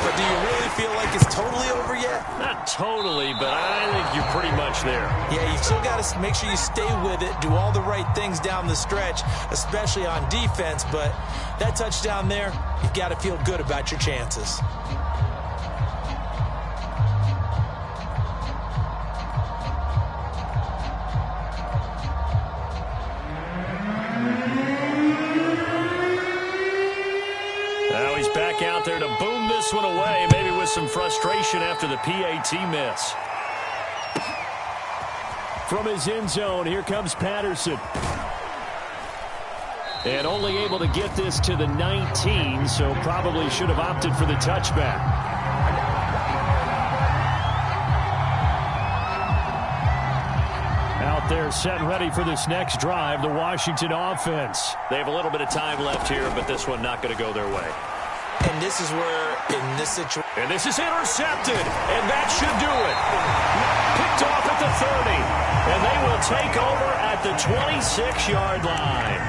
But do you really feel like it's totally over yet? Not totally, but I think you're pretty much there. Yeah, you still got to make sure you stay with it, do all the right things down the stretch, especially on defense. But that touchdown there, you've got to feel good about your chances. Back out there to boom this one away, maybe with some frustration after the PAT miss. From his end zone, here comes Patterson. And only able to get this to the 19, so probably should have opted for the touchback. Out there set and ready for this next drive, the Washington offense. They have a little bit of time left here, but this one not going to go their way. And this is where, in this situation... And this is intercepted, and that should do it. Picked off at the 30, and they will take over at the 26-yard line.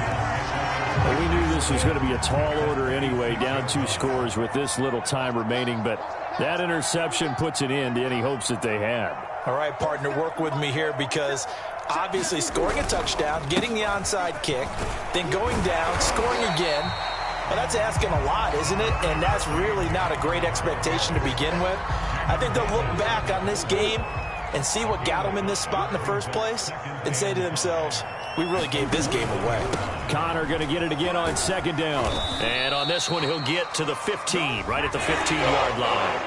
Well, we knew this was going to be a tall order anyway, down 2 scores with this little time remaining, but that interception puts an end to any hopes that they had. All right, partner, work with me here because obviously scoring a touchdown, getting the onside kick, then going down, scoring again. Well, that's asking a lot, isn't it? And that's really not a great expectation to begin with. I think they'll look back on this game and see what got them in this spot in the first place and say to themselves, we really gave this game away. Connor going to get it again on 2nd down. And on this one, he'll get to the 15, right at the 15-yard line.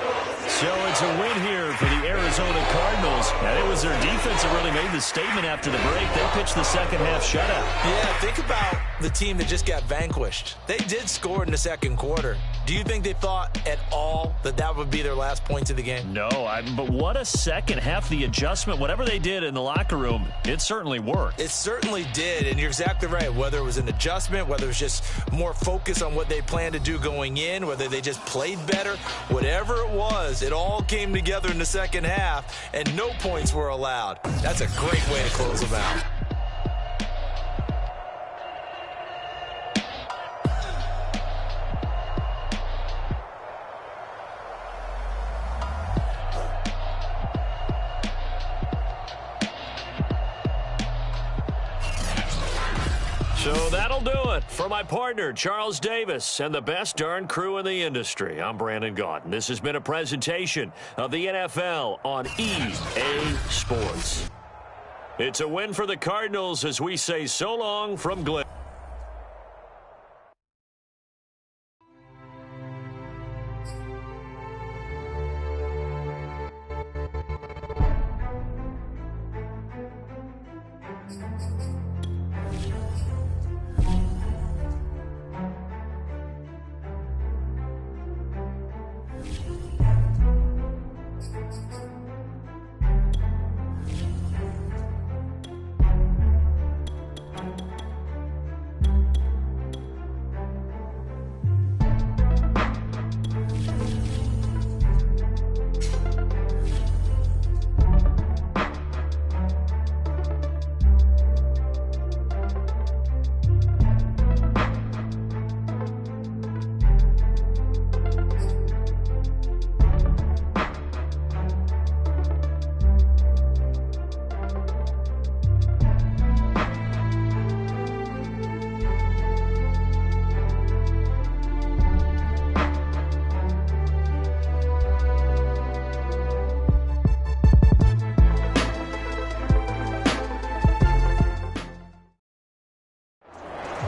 So it's a win here for the Arizona Cardinals. And it was their defense that really made the statement after the break. They pitched the second half shutout. Yeah, think about the team that just got vanquished. They did score in the second quarter. Do you think they thought at all that that would be their last points of the game? No, but what a second half. The adjustment, whatever they did in the locker room, it certainly worked. It certainly did, and you're exactly right. Whether it was an adjustment, whether it was just more focus on what they planned to do going in, whether they just played better, whatever it was, it all came together in the second half, and no points were allowed. That's a great way to close them out. So that'll do it for my partner, Charles Davis, and the best darn crew in the industry. I'm Brandon Gaudin. This has been a presentation of the NFL on EA Sports. It's a win for the Cardinals as we say so long from Glenn.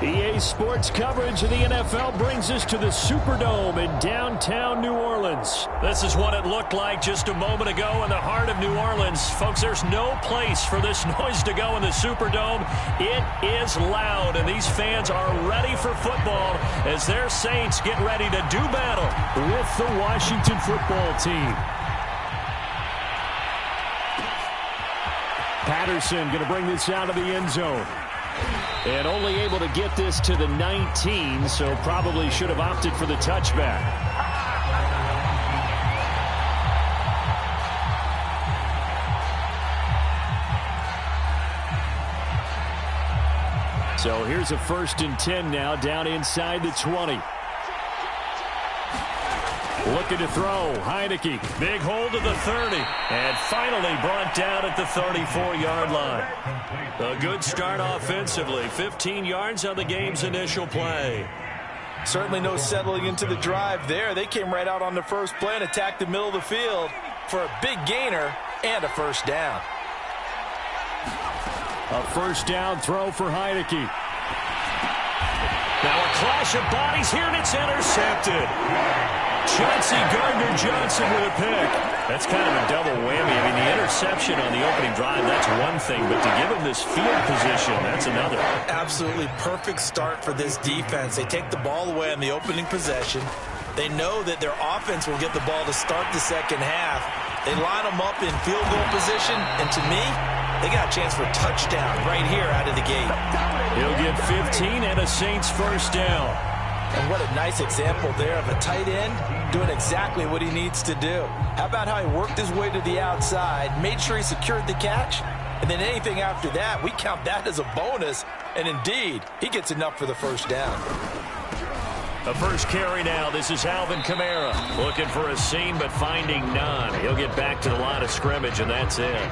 EA Sports coverage of the NFL brings us to the Superdome in downtown New Orleans. This is what it looked like just a moment ago in the heart of New Orleans. Folks, there's no place for this noise to go in the Superdome. It is loud, and these fans are ready for football as their Saints get ready to do battle with the Washington football team. Patterson going to bring this out of the end zone. And only able to get this to the 19, so probably should have opted for the touchback. So here's a 1st and 10 now, down inside the 20. Looking to throw, Heineke. Big hold of the 30. And finally brought down at the 34-yard line. A good start offensively. 15 yards on the game's initial play. Certainly no settling into the drive there. They came right out on the first play and attacked the middle of the field for a big gainer and a first down. A first down throw for Heineke. Now a clash of bodies here, and it's intercepted. Chauncey Gardner-Johnson with a pick. That's kind of a double whammy. I mean, the interception on the opening drive, that's one thing, but to give him this field position, that's another. Absolutely perfect start for this defense. They take the ball away on the opening possession. They know that their offense will get the ball to start the second half. They line them up in field goal position, and to me, they got a chance for a touchdown right here out of the gate. He'll get 15 and a Saints first down. And what a nice example there of a tight end doing exactly what he needs to do. How about how he worked his way to the outside, made sure he secured the catch, and then anything after that, we count that as a bonus. And indeed, he gets enough for the first down. The first carry now. This is Alvin Kamara. Looking for a seam, but finding none. He'll get back to the line of scrimmage, and that's it.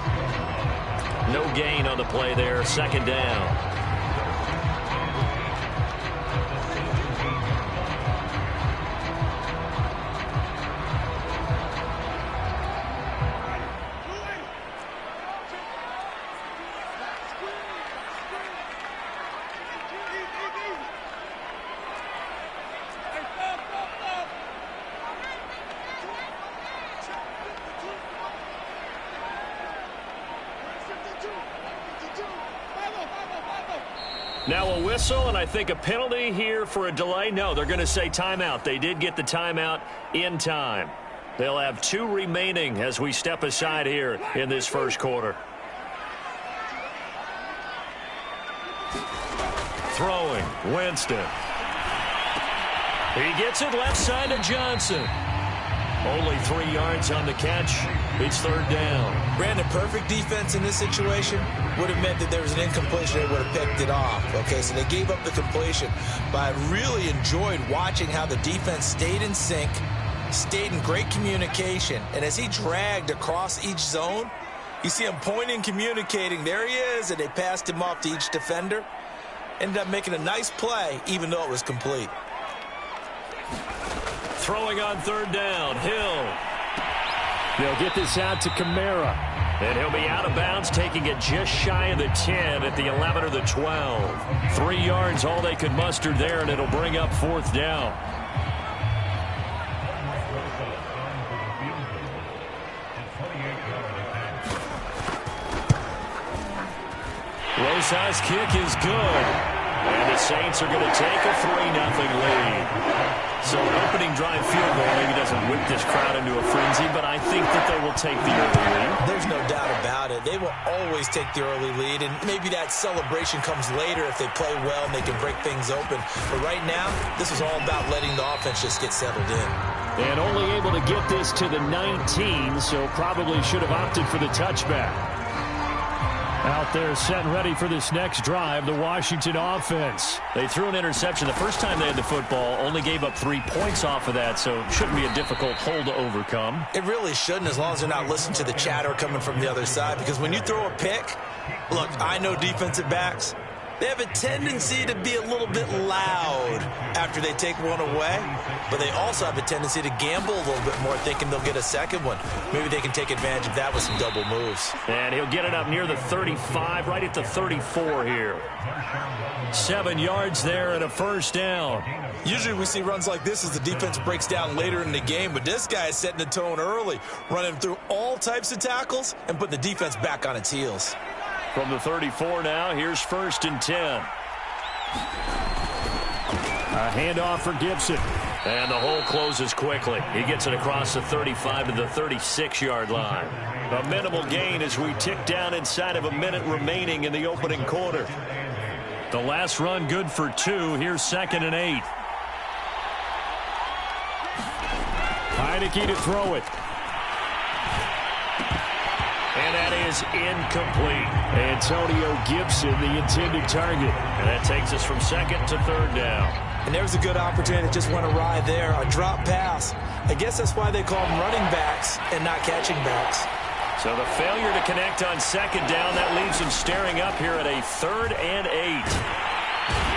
No gain on the play there. Second down. Now a whistle, and I think a penalty here for a delay. No, they're going to say timeout. They did get the timeout in time. They'll have 2 remaining as we step aside here in this first quarter. Throwing, Winston. He gets it left side to Johnson. Only 3 yards on the catch. It's third down. Brandon, perfect defense in this situation would have meant that there was an incompletion. They would have picked it off. Okay, so they gave up the completion. But I really enjoyed watching how the defense stayed in sync, stayed in great communication. And as he dragged across each zone, you see him pointing, communicating. There he is, and they passed him off to each defender. Ended up making a nice play, even though it was complete. Throwing on third down, Hill. They'll get this out to Kamara. And he'll be out of bounds, taking it just shy of the 10 at the 11 or the 12. 3 yards, all they could muster there, and it'll bring up fourth down. Rosas' kick is good. And the Saints are going to take a 3-0 lead. So an opening drive field goal maybe doesn't whip this crowd into a frenzy, but I think that they will take the early lead. There's no doubt about it. They will always take the early lead, and maybe that celebration comes later if they play well and they can break things open. But right now, this is all about letting the offense just get settled in. And only able to get this to the 19, so probably should have opted for the touchback. Out there set and ready for this next drive, the Washington offense. They threw an interception the first time they had the football, only gave up 3 points off of that, so it shouldn't be a difficult hole to overcome. It really shouldn't, as long as they're not listening to the chatter coming from the other side, because when you throw a pick, look, I know defensive backs, They have a tendency to be a little bit loud after they take one away, but they also have a tendency to gamble a little bit more, thinking they'll get a second one. Maybe they can take advantage of that with some double moves. And he'll get it up near the 35, right at the 34 here. 7 yards there and a first down. Usually we see runs like this as the defense breaks down later in the game, but this guy is setting the tone early, running through all types of tackles and putting the defense back on its heels. From the 34 now, here's 1st and 10. A handoff for Gibson. And the hole closes quickly. He gets it across the 35 to the 36-yard line. A minimal gain as we tick down inside of a minute remaining in the opening quarter. The last run good for 2. Here's 2nd and 8. Heineke to throw it. And that is incomplete. Antonio Gibson, the intended target. And that takes us from 2nd to 3rd down. And there was a good opportunity that just went awry there. A drop pass. I guess that's why they call them running backs and not catching backs. So the failure to connect on 2nd down, that leaves him staring up here at a 3rd and 8.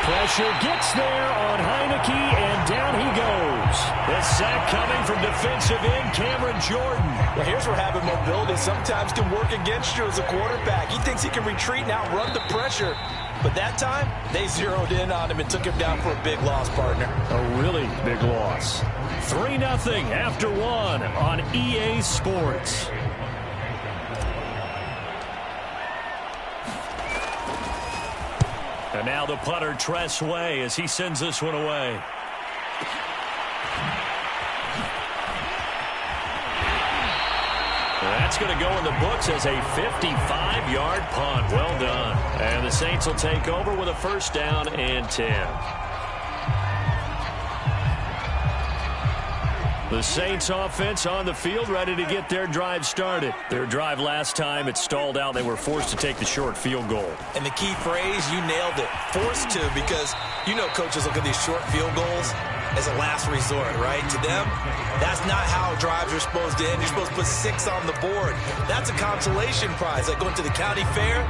Pressure gets there on Heineke, and down he goes. The sack coming from defensive end Cameron Jordan. Well, here's where having mobility sometimes can work against you as a quarterback. He thinks he can retreat and outrun the pressure. But that time, they zeroed in on him and took him down for a big loss, partner. A really big loss. 3-0 after 1 on EA Sports. And now the punter, Tress Way, as he sends this one away. That's going to go in the books as a 55-yard punt. Well done. And the Saints will take over with a 1st down and 10. The Saints offense on the field, ready to get their drive started. Their drive last time, it stalled out. They were forced to take the short field goal. And the key phrase, you nailed it. Forced to, because you know coaches look at these short field goals as a last resort, right? To them, that's not how drives are supposed to end. You're supposed to put 6 on the board. That's a consolation prize. Like going to the county fair,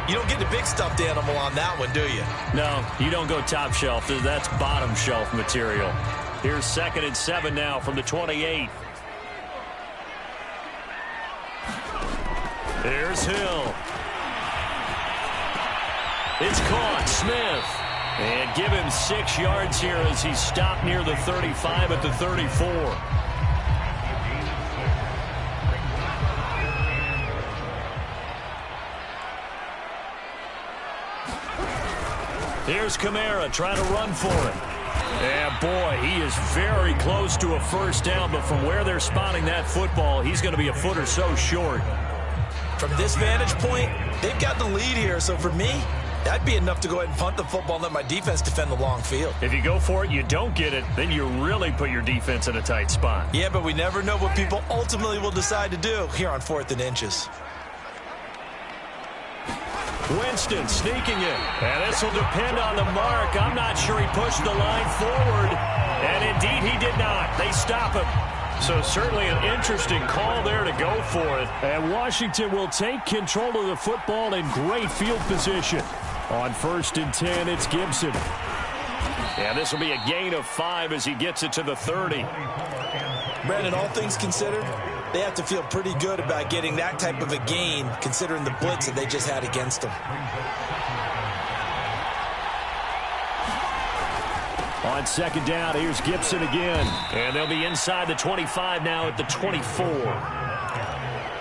you don't get the big stuffed animal on that one, do you? No, you don't go top shelf. That's bottom shelf material. Here's 2nd and 7 now from the 28. Here's Hill. It's caught. Smith. And give him 6 yards here as he stopped near the 35 at the 34. Here's Kamara trying to run for it. And boy, he is very close to a 1st down, but from where they're spotting that football, he's going to be a foot or so short. From this vantage point, they've got the lead here, so for me, that'd be enough to go ahead and punt the football and let my defense defend the long field. If you go for it, you don't get it, then you really put your defense in a tight spot. Yeah, but we never know what people ultimately will decide to do here on 4th and inches. Winston sneaking it. And this will depend on the mark. I'm not sure he pushed the line forward. And indeed he did not. They stop him. So certainly an interesting call there to go for it. And Washington will take control of the football in great field position. On 1st and 10, it's Gibson. And this will be a gain of 5 as he gets it to the 30. Brandon, all things considered, they have to feel pretty good about getting that type of a gain considering the blitz that they just had against them. On 2nd down, here's Gibson again. And they'll be inside the 25 now at the 24.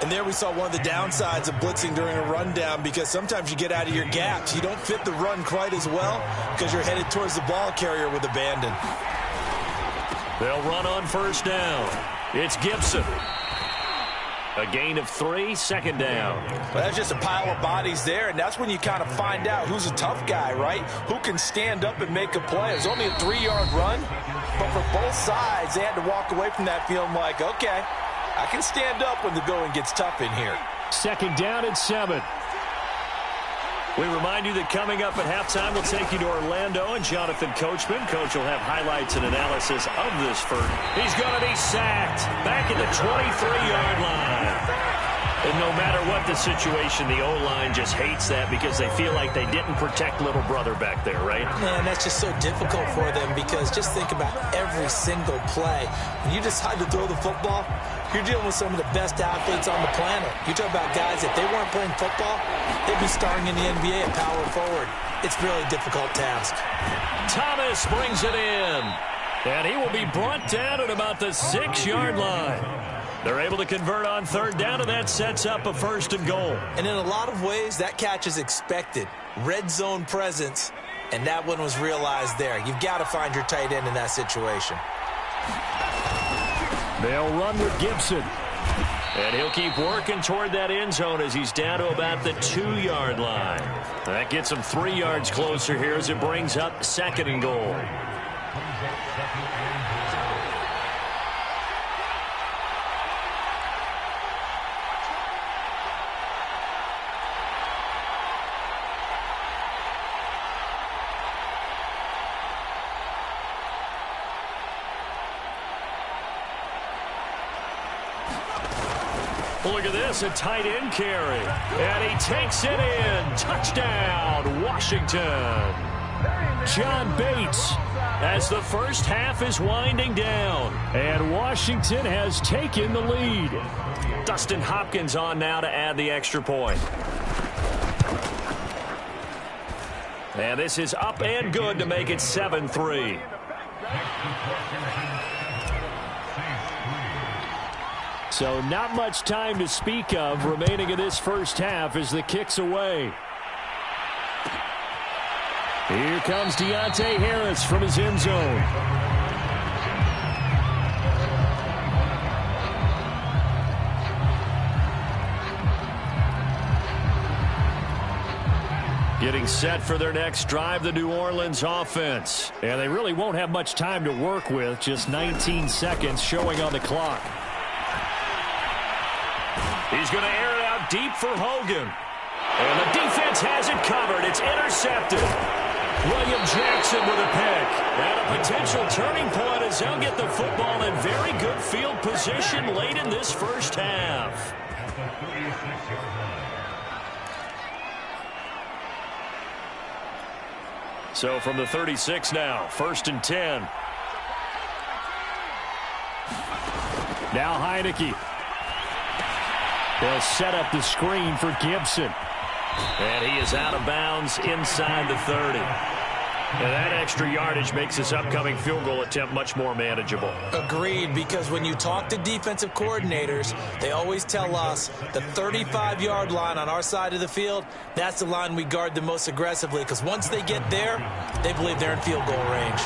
And there we saw one of the downsides of blitzing during a rundown, because sometimes you get out of your gaps. You don't fit the run quite as well because you're headed towards the ball carrier with abandon. They'll run on 1st down. It's Gibson. A gain of 3, 2nd down. Well, that's just a pile of bodies there, and that's when you kind of find out who's a tough guy, right? Who can stand up and make a play. It was only a 3-yard run, but for both sides, they had to walk away from that feeling like, okay, I can stand up when the going gets tough in here. 2nd down and 7. We remind you that coming up at halftime, we'll take you to Orlando and Jonathan Coachman. Coach will have highlights and analysis of this first. He's going to be sacked back at the 23-yard line. And no matter what the situation, the O-line just hates that because they feel like they didn't protect little brother back there, right? Man, that's just so difficult for them because just think about every single play. When you decide to throw the football, you're dealing with some of the best athletes on the planet. You talk about guys, if they weren't playing football, they'd be starring in the NBA at power forward. It's a really difficult task. Thomas brings it in. And he will be brought down at about the 6-yard line. They're able to convert on third down, and that sets up a 1st and goal. And in a lot of ways, that catch is expected. Red zone presence, and that one was realized there. You've got to find your tight end in that situation. They'll run with Gibson. And he'll keep working toward that end zone as he's down to about the 2-yard line. That gets him 3 yards closer here as it brings up 2nd and goal. Look at this, a tight end carry. And he takes it in. Touchdown, Washington. John Bates As the first half is winding down. And Washington has taken the lead. Dustin Hopkins on now to add the extra point. And this is up and good to make it 7-3. So not much time to speak of remaining in this first half as the kick's away. Here comes Deontay Harris from his end zone. Getting set for their next drive, the New Orleans offense. And they really won't have much time to work with, just 19 seconds showing on the clock. He's going to air it out deep for Hogan. And the defense has it covered. It's intercepted. William Jackson with a pick. And a potential turning point as they'll get the football in very good field position late in this first half. So from the 36 now, 1st and 10. Now Heineke. They'll set up the screen for Gibson. And he is out of bounds inside the 30. And that extra yardage makes this upcoming field goal attempt much more manageable. Agreed, because when you talk to defensive coordinators, they always tell us the 35-yard line on our side of the field, that's the line we guard the most aggressively, because once they get there, they believe they're in field goal range.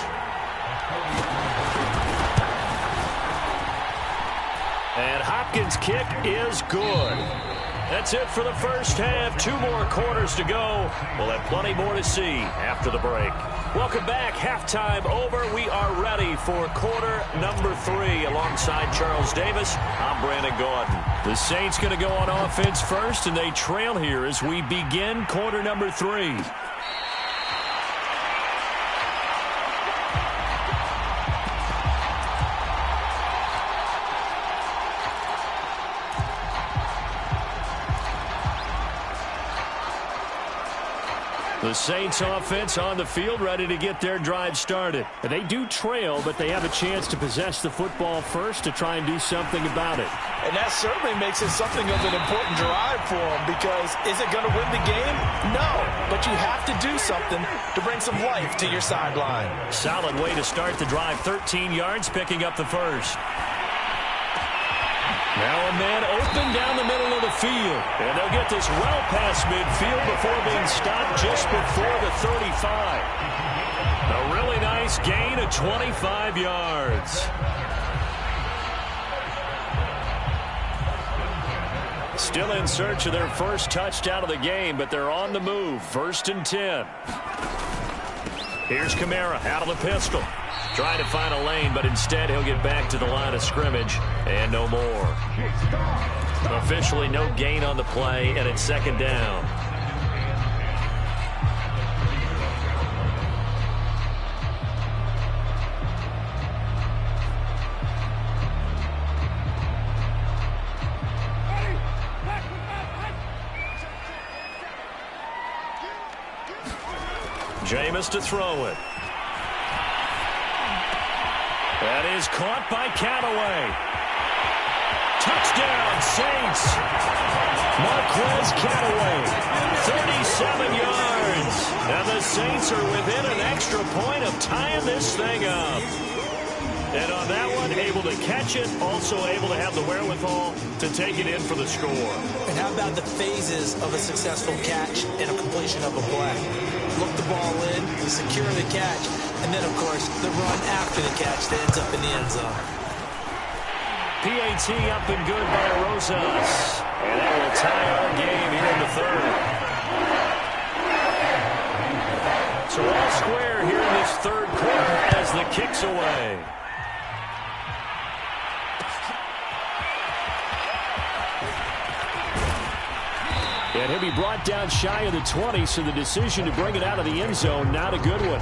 And Hopkins' kick is good. That's it for the first half. 2 more quarters to go. We'll have plenty more to see after the break. Welcome back. Halftime over. We are ready for quarter number 3. Alongside Charles Davis, I'm Brandon Gordon. The Saints going to go on offense first, and they trail here as we begin quarter number 3. The Saints offense on the field, ready to get their drive started. They do trail, but they have a chance to possess the football first to try and do something about it. And that certainly makes it something of an important drive for them, because is it going to win the game? No, but you have to do something to bring some life to your sideline. Solid way to start the drive. 13 yards, picking up the first. Now a man open down the middle of the field. And they'll get this well past midfield before being stopped just before the 35. A really nice gain of 25 yards. Still in search of their first touchdown of the game, but they're on the move. 1st and 10. Here's Kamara out of the pistol. Trying to find a lane, but instead he'll get back to the line of scrimmage and no more. Officially no gain on the play, and it's 2nd down. Jameis to throw it. That is caught by Callaway. Touchdown, Saints. Marquez Callaway, 37 yards. And the Saints are within an extra point of tying this thing up. And on that one, able to catch it, also able to have the wherewithal to take it in for the score. And how about the phases of a successful catch and a completion of a play? Look the ball in, secure the catch, and then, of course, the run after the catch that ends up in the end zone. PAT up and good by Rosas. And that will tie our game here in the third. So all square here in this third quarter as the kick's away. And he'll be brought down shy of the 20, so the decision to bring it out of the end zone, not a good one.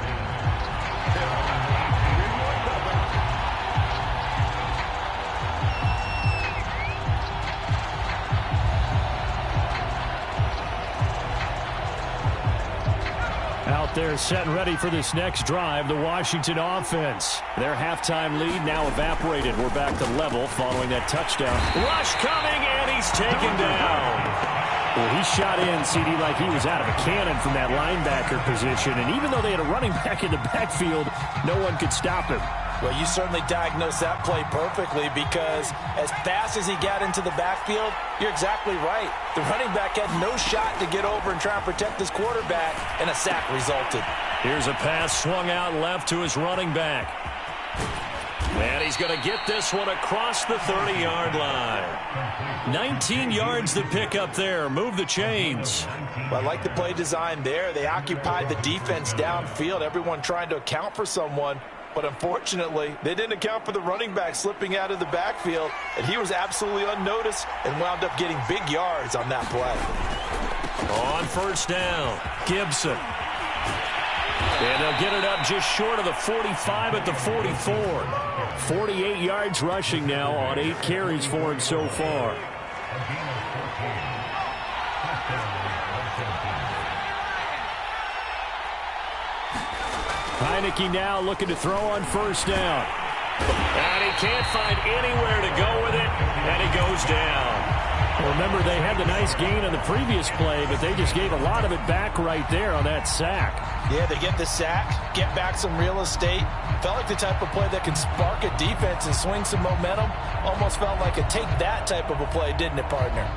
Out there set and ready for this next drive, the Washington offense. Their halftime lead now evaporated. We're back to level following that touchdown. Rush coming, and he's taken down. Well, he shot in, CD, like he was out of a cannon from that linebacker position. And even though they had a running back in the backfield, no one could stop him. Well, you certainly diagnosed that play perfectly because as fast as he got into the backfield, you're exactly right. The running back had no shot to get over and try and protect his quarterback, and a sack resulted. Here's a pass swung out left to his running back. And he's going to get this one across the 30-yard line. 19 yards to pick up there. Move the chains. Well, I like the play design there. They occupied the defense downfield, everyone trying to account for someone. But unfortunately, they didn't account for the running back slipping out of the backfield, and he was absolutely unnoticed and wound up getting big yards on that play. On first down, Gibson. And they'll get it up just short of the 45 at the 44. 48 yards rushing now on 8 carries for him so far. Heineke now looking to throw on first down. And he can't find anywhere to go with it, and he goes down. Remember, they had the nice gain on the previous play, but they just gave a lot of it back right there on that sack. Yeah, they get the sack, get back some real estate. Felt like the type of play that can spark a defense and swing some momentum. Almost felt like a take that type of a play, didn't it, partner?